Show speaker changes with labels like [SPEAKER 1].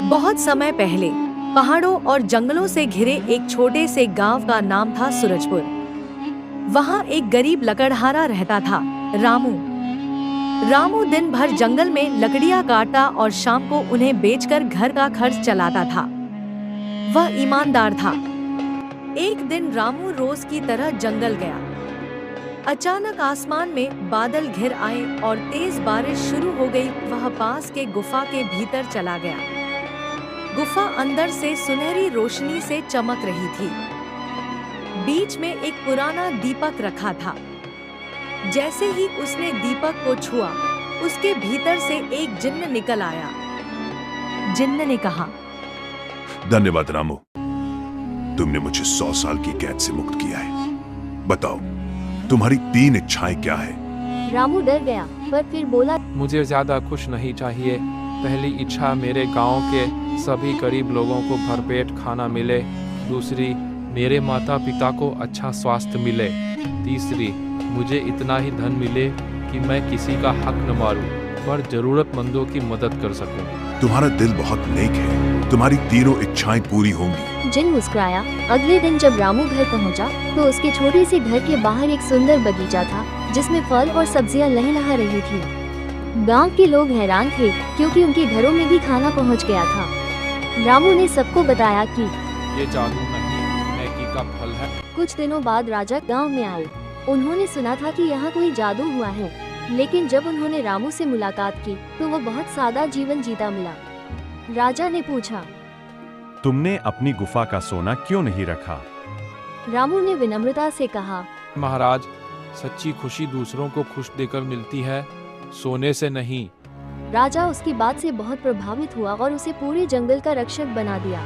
[SPEAKER 1] बहुत समय पहले पहाड़ों और जंगलों से घिरे एक छोटे से गांव का नाम था सूरजपुर। वहां एक गरीब लकड़हारा रहता था, रामू। रामू दिन भर जंगल में लकड़ियां काटता और शाम को उन्हें बेचकर घर का खर्च चलाता था। वह ईमानदार था। एक दिन रामू रोज की तरह जंगल गया। अचानक आसमान में बादल घिर आए और तेज बारिश शुरू हो गई। वह पास के गुफा के भीतर चला गया। गुफा अंदर से सुनहरी रोशनी से चमक रही थी। बीच में एक पुराना दीपक रखा था। जैसे ही उसने दीपक को छुआ, उसके भीतर से एक जिन्न निकल आया। जिन्न ने कहा,
[SPEAKER 2] धन्यवाद रामू, तुमने मुझे 100 साल की कैद से मुक्त किया है। बताओ, तुम्हारी 3 इच्छाएं क्या है?
[SPEAKER 3] रामू डर गया, पर फिर बोला,
[SPEAKER 4] मुझे ज्यादा कुछ नहीं चाहिए। पहली इच्छा, मेरे गांव के सभी गरीब लोगों को भरपेट खाना मिले। दूसरी, मेरे माता पिता को अच्छा स्वास्थ्य मिले। तीसरी, मुझे इतना ही धन मिले कि मैं किसी का हक न मारूं, पर जरूरतमंदों की मदद कर सकूं।
[SPEAKER 2] तुम्हारा दिल बहुत नेक है, तुम्हारी तीनों इच्छाएं पूरी होंगी।
[SPEAKER 3] जिन मुस्कुराया। अगले दिन जब रामू घर पहुंचा, तो उसके छोटे से घर के बाहर एक सुंदर बगीचा था, जिसमें फल और सब्जियां लहलहा रही थी। गांव के लोग हैरान थे, क्योंकि उनके घरों में भी खाना पहुंच गया था। रामू ने सबको बताया कि
[SPEAKER 4] ये जादू नहीं, नेकी का फल है।
[SPEAKER 3] कुछ दिनों बाद राजा गांव में आए। उन्होंने सुना था कि यहाँ कोई जादू हुआ है, लेकिन जब उन्होंने रामू से मुलाकात की, तो वह बहुत सादा जीवन जीता मिला। राजा ने पूछा,
[SPEAKER 5] तुमने अपनी गुफा का सोना क्यों नहीं रखा?
[SPEAKER 3] रामू ने विनम्रता से कहा,
[SPEAKER 4] महाराज, सच्ची खुशी दूसरों को खुश देकर मिलती है, सोने से नहीं।
[SPEAKER 3] राजा उसकी बात से बहुत प्रभावित हुआ और उसे पूरे जंगल का रक्षक बना दिया।